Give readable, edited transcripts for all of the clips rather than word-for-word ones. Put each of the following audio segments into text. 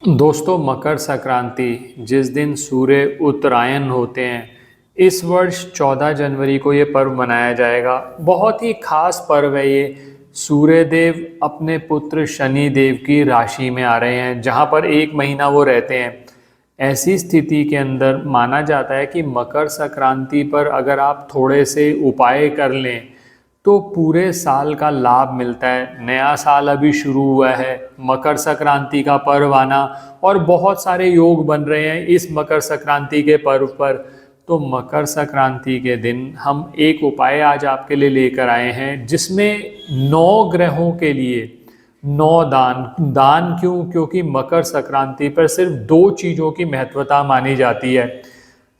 दोस्तों, मकर संक्रांति जिस दिन सूर्य उत्तरायण होते हैं, इस वर्ष 14 जनवरी को ये पर्व मनाया जाएगा। बहुत ही खास पर्व है ये। सूर्य देव अपने पुत्र शनि देव की राशि में आ रहे हैं, जहाँ पर एक महीना वो रहते हैं। ऐसी स्थिति के अंदर माना जाता है कि मकर संक्रांति पर अगर आप थोड़े से उपाय कर लें तो पूरे साल का लाभ मिलता है। नया साल अभी शुरू हुआ है, मकर संक्रांति का पर्व आना और बहुत सारे योग बन रहे हैं इस मकर संक्रांति के पर्व पर। तो मकर संक्रांति के दिन हम एक उपाय आज आपके लिए लेकर आए हैं, जिसमें 9 ग्रहों के लिए 9 दान क्यों? क्योंकि मकर संक्रांति पर सिर्फ 2 चीज़ों की महत्वता मानी जाती है,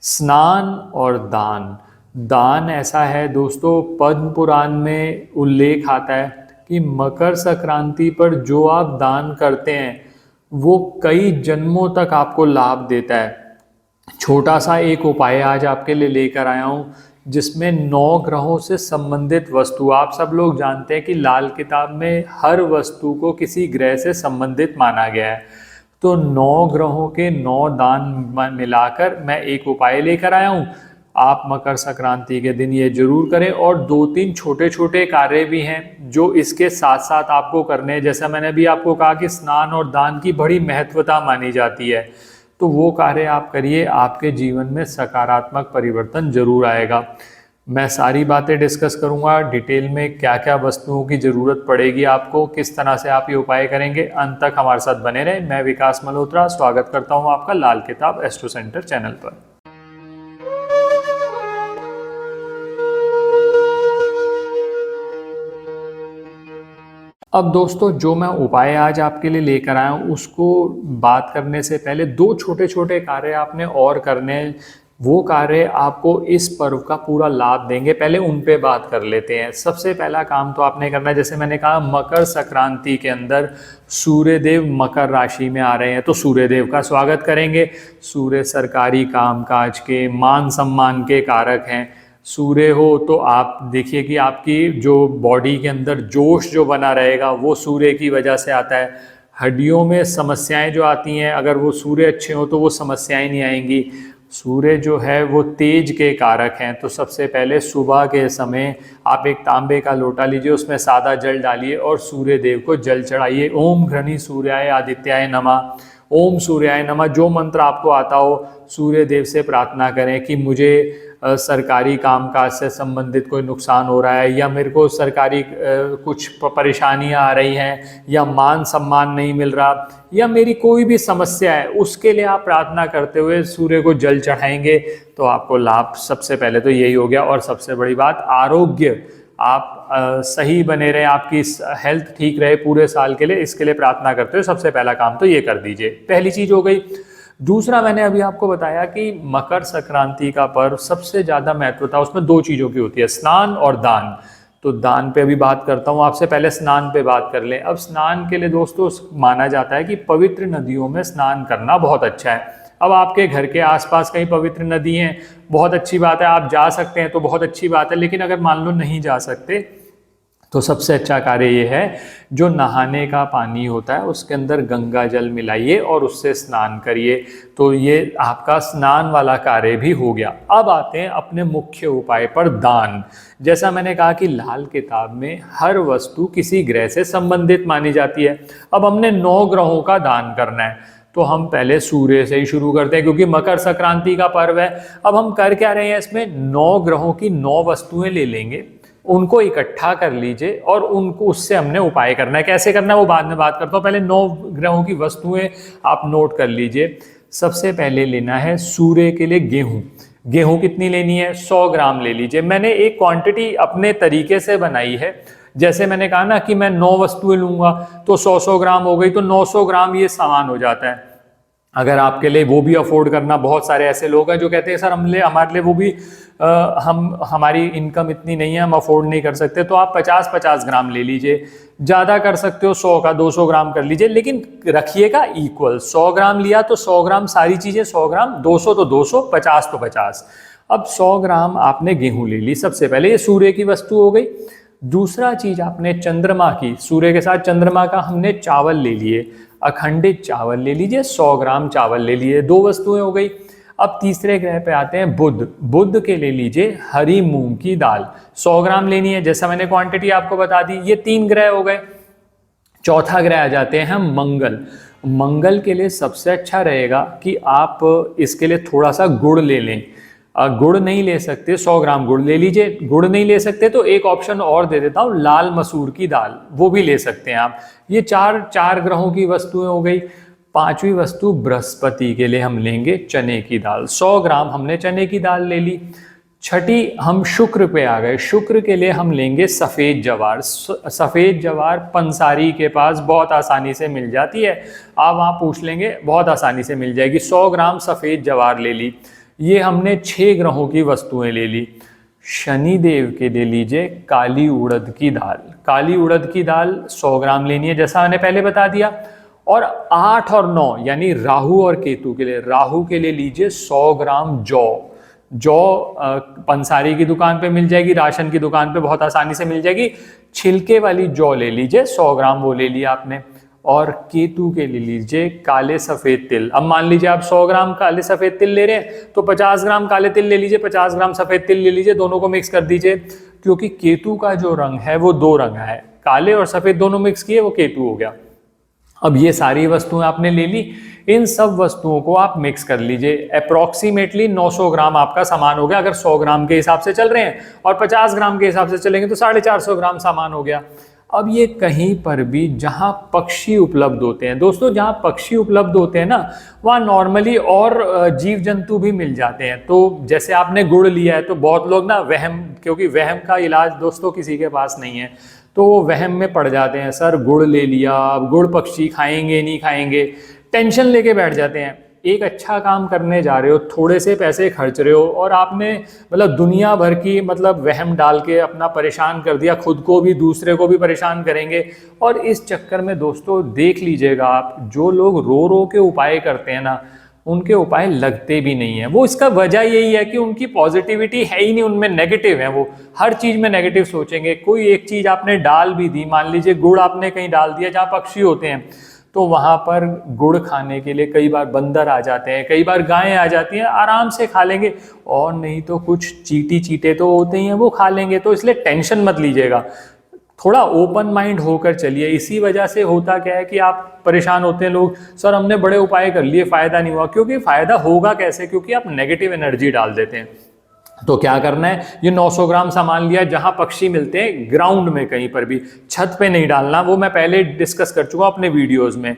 स्नान और दान। दान ऐसा है दोस्तों, पद्म पुराण में उल्लेख आता है कि मकर संक्रांति पर जो आप दान करते हैं वो कई जन्मों तक आपको लाभ देता है। छोटा सा एक उपाय आज आपके लिए लेकर आया हूँ, जिसमें 9 ग्रहों से संबंधित वस्तु। आप सब लोग जानते हैं कि लाल किताब में हर वस्तु को किसी ग्रह से संबंधित माना गया है। तो 9 ग्रहों के 9 दान मिलाकर मैं एक उपाय लेकर आया हूँ। आप मकर संक्रांति के दिन ये जरूर करें। और 2-3 छोटे छोटे कार्य भी हैं जो इसके साथ साथ आपको करने हैं। जैसा मैंने अभी आपको कहा कि स्नान और दान की बड़ी महत्वता मानी जाती है, तो वो कार्य आप करिए, आपके जीवन में सकारात्मक परिवर्तन जरूर आएगा। मैं सारी बातें डिस्कस करूंगा डिटेल में, क्या क्या वस्तुओं की ज़रूरत पड़ेगी आपको, किस तरह से आप ये उपाय करेंगे। अंत तक हमारे साथ बने रहें। मैं विकास मल्होत्रा स्वागत करता हूं आपका लाल किताब एस्ट्रो सेंटर चैनल पर। अब दोस्तों, जो मैं उपाय आज आपके लिए लेकर आया हूँ उसको बात करने से पहले 2 छोटे छोटे कार्य आपने और करने हैं। वो कार्य आपको इस पर्व का पूरा लाभ देंगे। पहले उन पे बात कर लेते हैं। सबसे पहला काम तो आपने करना है, जैसे मैंने कहा, मकर संक्रांति के अंदर सूर्य देव मकर राशि में आ रहे हैं, तो सूर्य देव का स्वागत करेंगे। सूर्य सरकारी कामकाज के, मान सम्मान के कारक हैं। सूर्य हो तो आप देखिए कि आपकी जो बॉडी के अंदर जोश जो बना रहेगा वो सूर्य की वजह से आता है। हड्डियों में समस्याएं जो आती हैं, अगर वो सूर्य अच्छे हो तो वो समस्याएं नहीं आएंगी। सूर्य जो है वो तेज के कारक हैं। तो सबसे पहले सुबह के समय आप एक तांबे का लोटा लीजिए, उसमें सादा जल डालिए और सूर्य देव को जल चढ़ाइए। ओम घृणी सूर्याय आदित्याय नमः, ओम सूर्याय नमः। जो मंत्र आपको आता हो, सूर्य देव से प्रार्थना करें कि मुझे सरकारी कामकाज से संबंधित कोई नुकसान हो रहा है, या मेरे को सरकारी कुछ परेशानियां आ रही हैं, या मान सम्मान नहीं मिल रहा, या मेरी कोई भी समस्या है, उसके लिए आप प्रार्थना करते हुए सूर्य को जल चढ़ाएंगे तो आपको लाभ। सबसे पहले तो यही हो गया। और सबसे बड़ी बात, आरोग्य आप सही बने रहे, आपकी हेल्थ ठीक रहे पूरे साल के लिए, इसके लिए प्रार्थना करते हुए सबसे पहला काम तो ये कर दीजिए। पहली चीज हो गई। दूसरा, मैंने अभी आपको बताया कि मकर संक्रांति का पर्व सबसे ज़्यादा महत्वता उसमें 2 चीज़ों की होती है, स्नान और दान। तो दान पे अभी बात करता हूँ आपसे, पहले स्नान पे बात कर लें। अब स्नान के लिए दोस्तों माना जाता है कि पवित्र नदियों में स्नान करना बहुत अच्छा है। अब आपके घर के आसपास कहीं पवित्र नदी हैं, बहुत अच्छी बात है, आप जा सकते हैं तो बहुत अच्छी बात है। लेकिन अगर मान लो नहीं जा सकते तो सबसे अच्छा कार्य ये है, जो नहाने का पानी होता है उसके अंदर गंगा जल मिलाइए और उससे स्नान करिए। तो ये आपका स्नान वाला कार्य भी हो गया। अब आते हैं अपने मुख्य उपाय पर, दान। जैसा मैंने कहा कि लाल किताब में हर वस्तु किसी ग्रह से संबंधित मानी जाती है। अब हमने 9 ग्रहों का दान करना है, तो हम पहले सूर्य से ही शुरू करते हैं, क्योंकि मकर संक्रांति का पर्व है। अब हम कर क्या रहे हैं, इसमें 9 ग्रहों की 9 वस्तुएं ले लेंगे, उनको इकट्ठा कर लीजिए और उनको उससे हमने उपाय करना है। कैसे करना है वो बाद में बात करता हूँ, पहले 9 ग्रहों की वस्तुएं आप नोट कर लीजिए। सबसे पहले लेना है सूर्य के लिए गेहूं। गेहूं कितनी लेनी है? 100 ग्राम ले लीजिए। मैंने एक क्वांटिटी अपने तरीके से बनाई है। जैसे मैंने कहा ना कि मैं 9 वस्तुएं लूंगा तो 100 ग्राम हो गई, तो 900 ग्राम ये सामान हो जाता है। अगर आपके लिए वो भी अफोर्ड करना, बहुत सारे ऐसे लोग हैं जो कहते हैं सर हमारे लिए वो भी हमारी इनकम इतनी नहीं है, हम अफोर्ड नहीं कर सकते, तो आप 50-50 ग्राम ले लीजिए। ज़्यादा कर सकते हो 100 का 200 ग्राम कर लीजिए, लेकिन रखिएगा इक्वल। 100 ग्राम लिया तो 100 ग्राम सारी चीज़ें 100 ग्राम, 200 तो 200, 50 तो 50। अब 100 ग्राम आपने गेहूं ले ली। सबसे पहले ये सूर्य की वस्तु हो गई। दूसरा चीज आपने चंद्रमा की, सूर्य के साथ चंद्रमा का हमने चावल ले लिए। अखंडित चावल ले लीजिए, 100 ग्राम चावल ले लीजिए। 2 वस्तुएं हो गई। अब तीसरे ग्रह पे आते हैं बुध। बुध के ले लीजिए हरी मूंग की दाल, 100 ग्राम लेनी है, जैसा मैंने क्वांटिटी आपको बता दी। ये 3 ग्रह हो गए। चौथा ग्रह आ जाते हैं हम मंगल। मंगल के लिए सबसे अच्छा रहेगा कि आप इसके लिए थोड़ा सा गुड़ ले लें। गुड़ नहीं ले सकते 100 ग्राम गुड़ ले लीजिए। गुड़ नहीं ले सकते तो एक ऑप्शन और दे देता हूँ, लाल मसूर की दाल, वो भी ले सकते हैं आप। ये चार ग्रहों की वस्तुएं हो गई। पांचवी वस्तु बृहस्पति के लिए हम लेंगे चने की दाल, 100 ग्राम हमने चने की दाल ले ली। छठी हम शुक्र पे आ गए। शुक्र के लिए हम लेंगे सफ़ेद जवार। सफ़ेद जवार पंसारी के पास बहुत आसानी से मिल जाती है, आप वहाँ पूछ लेंगे, बहुत आसानी से मिल जाएगी। 100 ग्राम सफ़ेद जवार ले ली। ये हमने 6 ग्रहों की वस्तुएं ले ली। शनिदेव के ले लीजिए काली उड़द की दाल। काली उड़द की दाल 100 ग्राम लेनी है, जैसा मैंने पहले बता दिया। और 8 और 9 यानी राहु और केतु के लिए, राहु के लिए लीजिए 100 ग्राम जौ। जौ पंसारी की दुकान पे मिल जाएगी, राशन की दुकान पे बहुत आसानी से मिल जाएगी। छिलके वाली जौ ले लीजिए, 100 ग्राम वो ले लिया आपने। और केतु के ले लीजिए काले सफ़ेद तिल। अब मान लीजिए आप 100 ग्राम काले सफ़ेद तिल ले रहे हैं तो 50 ग्राम काले तिल ले लीजिए, 50 ग्राम सफ़ेद तिल ले लीजिए, दोनों को मिक्स कर दीजिए। क्योंकि केतु का जो रंग है वो 2 रंग है, काले और सफ़ेद दोनों मिक्स किए, वो केतु हो गया। अब ये सारी वस्तुएं आपने ले ली, इन सब वस्तुओं को आप मिक्स कर लीजिए। अप्रॉक्सीमेटली 900 ग्राम आपका सामान हो गया अगर 100 ग्राम के हिसाब से चल रहे हैं, और 50 ग्राम के हिसाब से चलेंगे तो 450 ग्राम सामान हो गया। अब ये कहीं पर भी जहाँ पक्षी उपलब्ध होते हैं दोस्तों, जहाँ पक्षी उपलब्ध होते हैं ना, वहाँ नॉर्मली और जीव जंतु भी मिल जाते हैं। तो जैसे आपने गुड़ लिया है तो बहुत लोग ना वहम, क्योंकि वहम का इलाज दोस्तों किसी के पास नहीं है, तो वो वहम में पड़ जाते हैं, सर गुड़ ले लिया, अब गुड़ पक्षी खाएंगे नहीं खाएंगे, टेंशन लेके बैठ जाते हैं। एक अच्छा काम करने जा रहे हो, थोड़े से पैसे खर्च रहे हो, और आपने मतलब दुनिया भर की मतलब वहम डाल के अपना परेशान कर दिया, खुद को भी दूसरे को भी परेशान करेंगे। और इस चक्कर में दोस्तों देख लीजिएगा आप, जो लोग रो रो के उपाय करते हैं ना, उनके उपाय लगते भी नहीं है। वो इसका वजह यही है कि उनकी पॉजिटिविटी है ही नहीं, उनमें नेगेटिव है, वो हर चीज में नेगेटिव सोचेंगे। कोई एक चीज आपने डाल भी दी, मान लीजिए गुड़ आपने कहीं डाल दिया जहाँ पक्षी होते हैं, तो वहां पर गुड़ खाने के लिए कई बार बंदर आ जाते हैं, कई बार गायें आ जाती हैं, आराम से खा लेंगे, और नहीं तो कुछ चींटी चीटे तो होते ही हैं, वो खा लेंगे। तो इसलिए टेंशन मत लीजिएगा, थोड़ा ओपन माइंड होकर चलिए। इसी वजह से होता क्या है कि आप परेशान होते हैं लोग, सर हमने बड़े उपाय कर लिए फायदा नहीं हुआ। क्योंकि फायदा होगा कैसे, क्योंकि आप नेगेटिव एनर्जी डाल देते हैं। तो क्या करना है, ये 900 ग्राम सामान लिया, जहां पक्षी मिलते हैं ग्राउंड में, कहीं पर भी, छत पे नहीं डालना, वो मैं पहले डिस्कस कर चुका अपने वीडियोस में।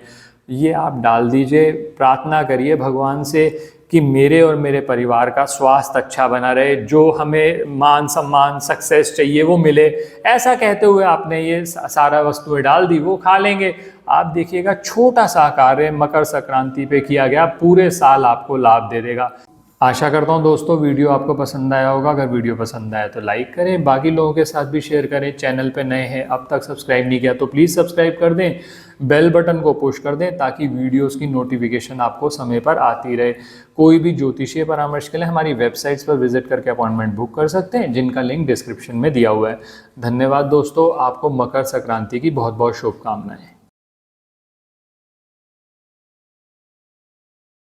ये आप डाल दीजिए, प्रार्थना करिए भगवान से कि मेरे और मेरे परिवार का स्वास्थ्य अच्छा बना रहे, जो हमें मान सम्मान सक्सेस चाहिए वो मिले। ऐसा कहते हुए आपने ये सारा वस्तुएं डाल दी, वो खा लेंगे। आप देखिएगा छोटा सा कार्य मकर संक्रांति पे किया गया, पूरे साल आपको लाभ दे देगा। आशा करता हूँ दोस्तों वीडियो आपको पसंद आया होगा। अगर वीडियो पसंद आया तो लाइक करें, बाकी लोगों के साथ भी शेयर करें। चैनल पे नए हैं, अब तक सब्सक्राइब नहीं किया तो प्लीज़ सब्सक्राइब कर दें, बेल बटन को पुश कर दें ताकि वीडियोस की नोटिफिकेशन आपको समय पर आती रहे। कोई भी ज्योतिषीय परामर्श के लिए हमारी वेबसाइट्स पर विजिट करके अपॉइंटमेंट बुक कर सकते हैं, जिनका लिंक डिस्क्रिप्शन में दिया हुआ है। धन्यवाद दोस्तों, आपको मकर संक्रांति की बहुत बहुत शुभकामनाएं।